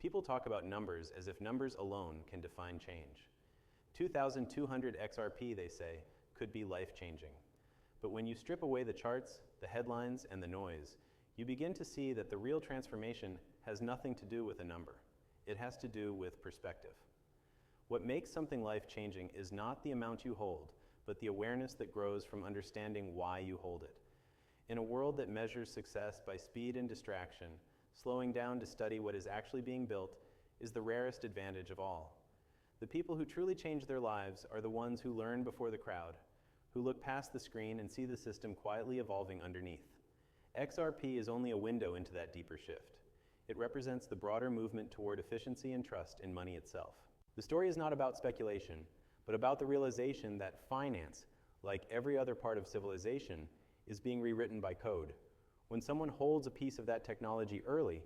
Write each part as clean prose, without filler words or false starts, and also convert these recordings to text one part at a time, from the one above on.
People talk about numbers as if numbers alone can define change. 2,200 XRP, they say, could be life-changing. But when you strip away the charts, the headlines, and the noise, you begin to see that the real transformation has nothing to do with a number. It has to do with perspective. What makes something life-changing is not the amount you hold, but the awareness that grows from understanding why you hold it. In a world that measures success by speed and distraction, slowing down to study what is actually being built is the rarest advantage of all. The people who truly change their lives are the ones who learn before the crowd, who look past the screen and see the system quietly evolving underneath. XRP is only a window into that deeper shift. It represents the broader movement toward efficiency and trust in money itself. The story is not about speculation, but about the realization that finance, like every other part of civilization, is being rewritten by code. When someone holds a piece of that technology early,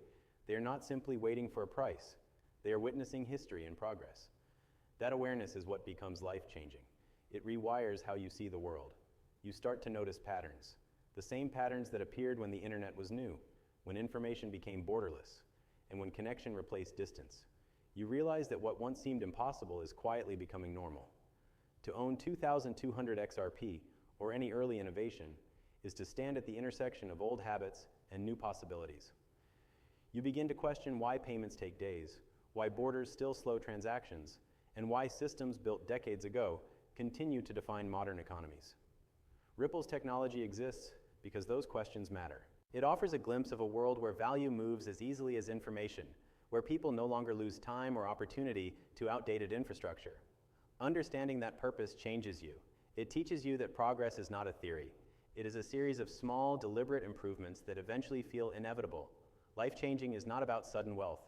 they are not simply waiting for a price. They are witnessing history in progress. That awareness is what becomes life-changing. It rewires how you see the world. You start to notice patterns. The same patterns that appeared when the internet was new, when information became borderless, and when connection replaced distance. You realize that what once seemed impossible is quietly becoming normal. To own 2,200 XRP, or any early innovation, is to stand at the intersection of old habits and new possibilities. You begin to question why payments take days, why borders still slow transactions, and why systems built decades ago continue to define modern economies. Ripple's technology exists because those questions matter. It offers a glimpse of a world where value moves as easily as information, where people no longer lose time or opportunity to outdated infrastructure. Understanding that purpose changes you. It teaches you that progress is not a theory. It is a series of small, deliberate improvements that eventually feel inevitable. Life-changing is not about sudden wealth.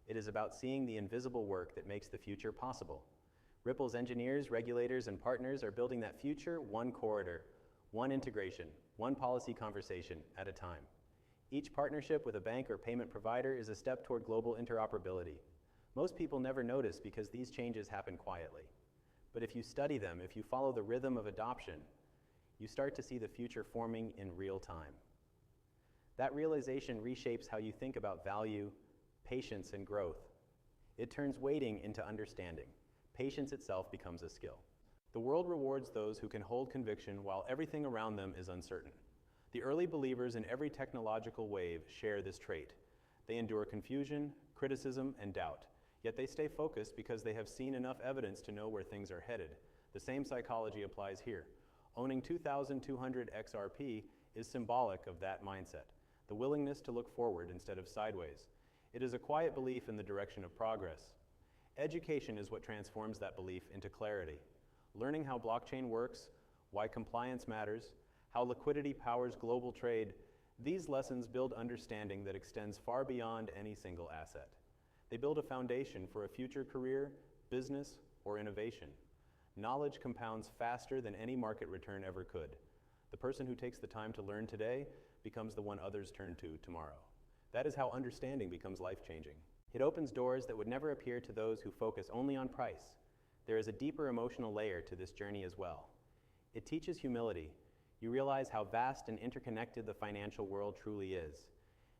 It is about seeing the invisible work that makes the future possible. Ripple's engineers, regulators, and partners are building that future one corridor, one integration, one policy conversation at a time. Each partnership with a bank or payment provider is a step toward global interoperability. Most people never notice because these changes happen quietly. But if you study them, if you follow the rhythm of adoption, you start to see the future forming in real time. That realization reshapes how you think about value, patience, and growth. It turns waiting into understanding. Patience itself becomes a skill. The world rewards those who can hold conviction while everything around them is uncertain. The early believers in every technological wave share this trait. They endure confusion, criticism, and doubt, yet they stay focused because they have seen enough evidence to know where things are headed. The same psychology applies here. Owning 2,200 XRP is symbolic of that mindset, the willingness to look forward instead of sideways. It is a quiet belief in the direction of progress. Education is what transforms that belief into clarity. Learning how blockchain works, why compliance matters, how liquidity powers global trade, these lessons build understanding that extends far beyond any single asset. They build a foundation for a future career, business, or innovation. Knowledge compounds faster than any market return ever could. The person who takes the time to learn today becomes the one others turn to tomorrow. That is how understanding becomes life-changing. It opens doors that would never appear to those who focus only on price. There is a deeper emotional layer to this journey as well. It teaches humility. You realize how vast and interconnected the financial world truly is.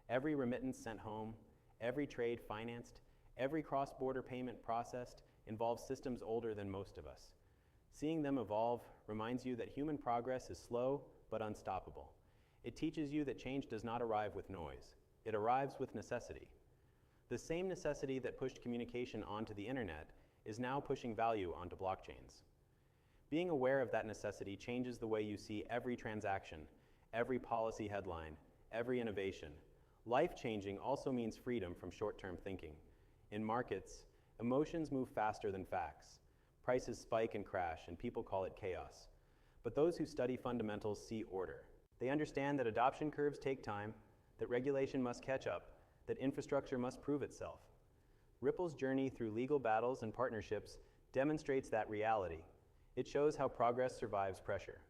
Every remittance sent home, every trade financed, every cross-border payment processed involves systems older than most of us. Seeing them evolve reminds you that human progress is slow but unstoppable. It teaches you that change does not arrive with noise. It arrives with necessity. The same necessity that pushed communication onto the internet is now pushing value onto blockchains. Being aware of that necessity changes the way you see every transaction, every policy headline, every innovation. Life-changing also means freedom from short-term thinking. In markets, emotions move faster than facts. Prices spike and crash, and people call it chaos. But those who study fundamentals see order. They understand that adoption curves take time, that regulation must catch up, that infrastructure must prove itself. Ripple's journey through legal battles and partnerships demonstrates that reality. It shows how progress survives pressure.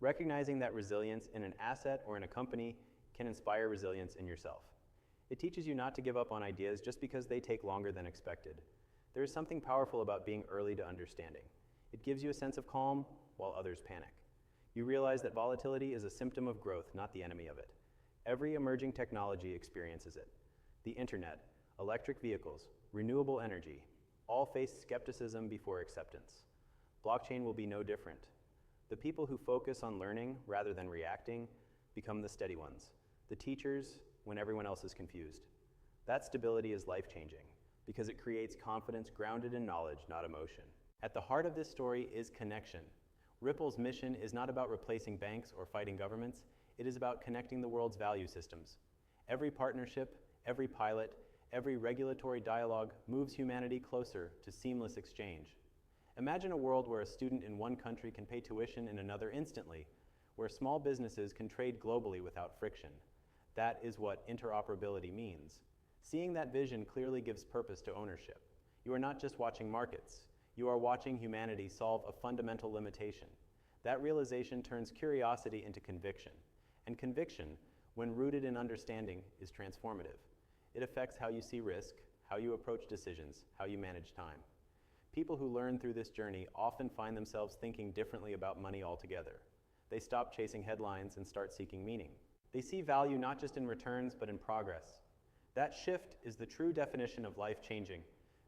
Recognizing that resilience in an asset or in a company can inspire resilience in yourself. It teaches you not to give up on ideas just because they take longer than expected. There is something powerful about being early to understanding. It gives you a sense of calm while others panic. You realize that volatility is a symptom of growth, not the enemy of it. Every emerging technology experiences it. The internet, electric vehicles, renewable energy, all face skepticism before acceptance. Blockchain will be no different. The people who focus on learning rather than reacting become the steady ones, the teachers when everyone else is confused. That stability is life-changing because it creates confidence grounded in knowledge, not emotion. At the heart of this story is connection. Ripple's mission is not about replacing banks or fighting governments. It is about connecting the world's value systems. Every partnership, every pilot, every regulatory dialogue moves humanity closer to seamless exchange. Imagine a world where a student in one country can pay tuition in another instantly, where small businesses can trade globally without friction. That is what interoperability means. Seeing that vision clearly gives purpose to ownership. You are not just watching markets. You are watching humanity solve a fundamental limitation. That realization turns curiosity into conviction. And conviction, when rooted in understanding, is transformative. It affects how you see risk, how you approach decisions, how you manage time. People who learn through this journey often find themselves thinking differently about money altogether. They stop chasing headlines and start seeking meaning. They see value not just in returns, but in progress. That shift is the true definition of life-changing,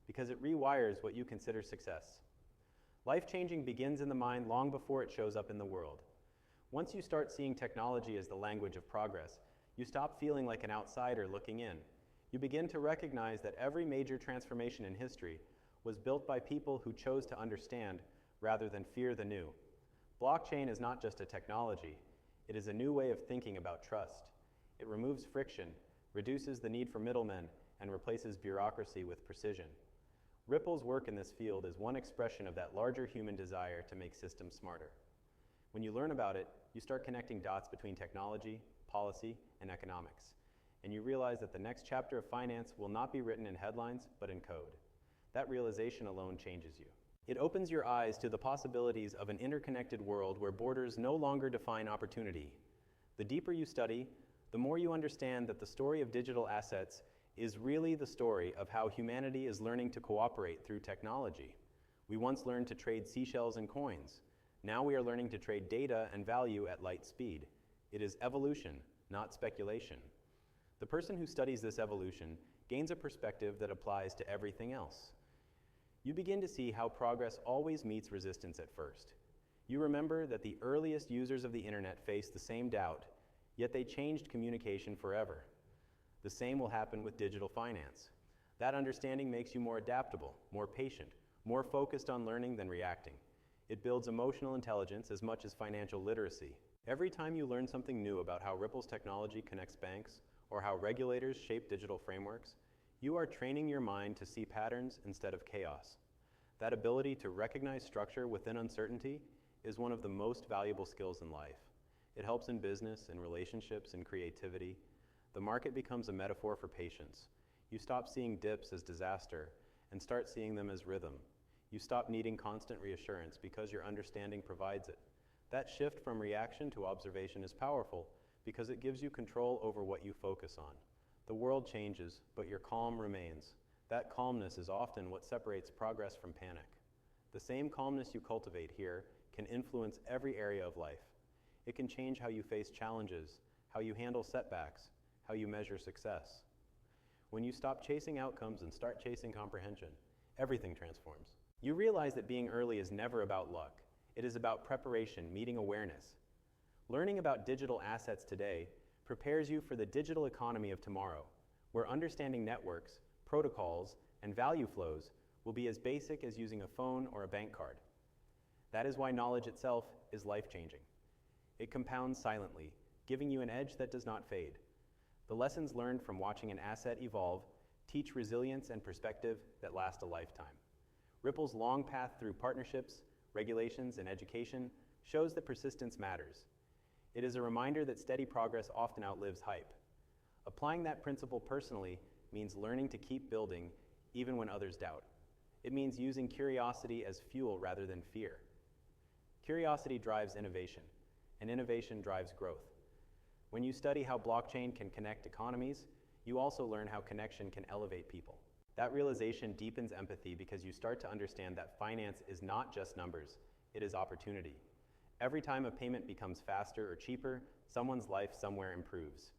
because it rewires what you consider success. Life-changing begins in the mind long before it shows up in the world. Once you start seeing technology as the language of progress, you stop feeling like an outsider looking in. You begin to recognize that every major transformation in history was built by people who chose to understand rather than fear the new. Blockchain is not just a technology, it is a new way of thinking about trust. It removes friction, reduces the need for middlemen, and replaces bureaucracy with precision. Ripple's work in this field is one expression of that larger human desire to make systems smarter. When you learn about it, you start connecting dots between technology, policy, and economics. And you realize that the next chapter of finance will not be written in headlines, but in code. That realization alone changes you. It opens your eyes to the possibilities of an interconnected world where borders no longer define opportunity. The deeper you study, the more you understand that the story of digital assets is really the story of how humanity is learning to cooperate through technology. We once learned to trade seashells and coins. Now we are learning to trade data and value at light speed. It is evolution, not speculation. The person who studies this evolution gains a perspective that applies to everything else. You begin to see how progress always meets resistance at first. You remember that the earliest users of the internet faced the same doubt, yet they changed communication forever. The same will happen with digital finance. That understanding makes you more adaptable, more patient, more focused on learning than reacting. It builds emotional intelligence as much as financial literacy. Every time you learn something new about how Ripple's technology connects banks or how regulators shape digital frameworks, you are training your mind to see patterns instead of chaos. That ability to recognize structure within uncertainty is one of the most valuable skills in life. It helps in business, in relationships, in creativity. The market becomes a metaphor for patience. You stop seeing dips as disaster and start seeing them as rhythm. You stop needing constant reassurance because your understanding provides it. That shift from reaction to observation is powerful because it gives you control over what you focus on. The world changes, but your calm remains. That calmness is often what separates progress from panic. The same calmness you cultivate here can influence every area of life. It can change how you face challenges, how you handle setbacks, how you measure success. When you stop chasing outcomes and start chasing comprehension, everything transforms. You realize that being early is never about luck. It is about preparation, meeting awareness. Learning about digital assets today prepares you for the digital economy of tomorrow, where understanding networks, protocols, and value flows will be as basic as using a phone or a bank card. That is why knowledge itself is life-changing. It compounds silently, giving you an edge that does not fade. The lessons learned from watching an asset evolve teach resilience and perspective that last a lifetime. Ripple's long path through partnerships, regulations, and education shows that persistence matters. It is a reminder that steady progress often outlives hype. Applying that principle personally means learning to keep building even when others doubt. It means using curiosity as fuel rather than fear. Curiosity drives innovation, and innovation drives growth. When you study how blockchain can connect economies, you also learn how connection can elevate people. That realization deepens empathy because you start to understand that finance is not just numbers, it is opportunity. Every time a payment becomes faster or cheaper, someone's life somewhere improves.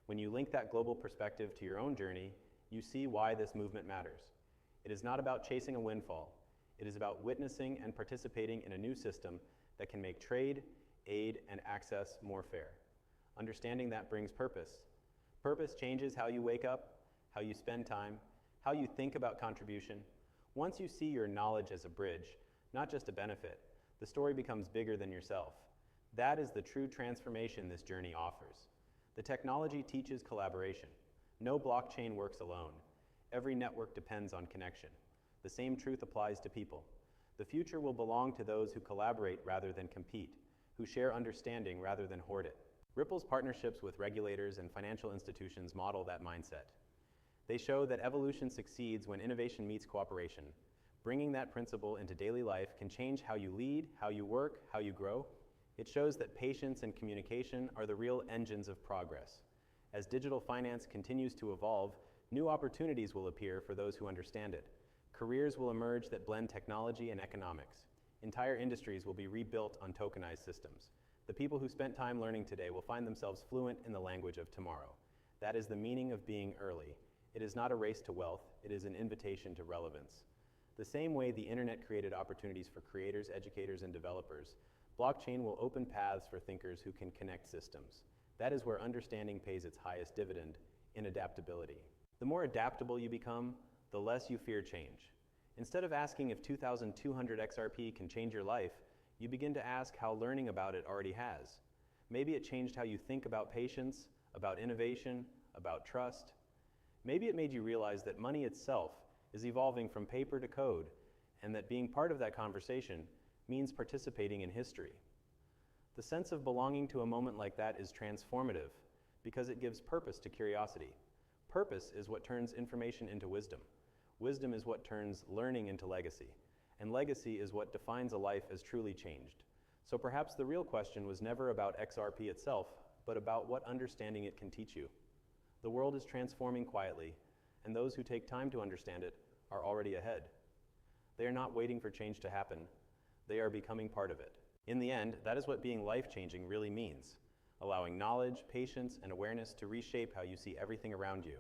When you link that global perspective to your own journey, you see why this movement matters. It is not about chasing a windfall. It is about witnessing and participating in a new system that can make trade, aid, and access more fair. Understanding that brings purpose. Purpose changes how you wake up, how you spend time, how you think about contribution. Once you see your knowledge as a bridge, not just a benefit, the story becomes bigger than yourself. That is the true transformation this journey offers. The technology teaches collaboration. No blockchain works alone. Every network depends on connection. The same truth applies to people. The future will belong to those who collaborate rather than compete, who share understanding rather than hoard it. Ripple's partnerships with regulators and financial institutions model that mindset. They show that evolution succeeds when innovation meets cooperation. Bringing that principle into daily life can change how you lead, how you work, how you grow. It shows that patience and communication are the real engines of progress. As digital finance continues to evolve, new opportunities will appear for those who understand it. Careers will emerge that blend technology and economics. Entire industries will be rebuilt on tokenized systems. The people who spent time learning today will find themselves fluent in the language of tomorrow. That is the meaning of being early. It is not a race to wealth, it is an invitation to relevance. The same way the internet created opportunities for creators, educators, and developers, blockchain will open paths for thinkers who can connect systems. That is where understanding pays its highest dividend, in adaptability. The more adaptable you become, the less you fear change. Instead of asking if 2,200 XRP can change your life, you begin to ask how learning about it already has. Maybe it changed how you think about patience, about innovation, about trust. Maybe it made you realize that money itself is evolving from paper to code, and that being part of that conversation means participating in history. The sense of belonging to a moment like that is transformative because it gives purpose to curiosity. Purpose is what turns information into wisdom. Wisdom is what turns learning into legacy. And legacy is what defines a life as truly changed. So perhaps the real question was never about XRP itself, but about what understanding it can teach you. The world is transforming quietly, and those who take time to understand it are already ahead. They are not waiting for change to happen. They are becoming part of it. In the end, that is what being life-changing really means, allowing knowledge, patience, and awareness to reshape how you see everything around you.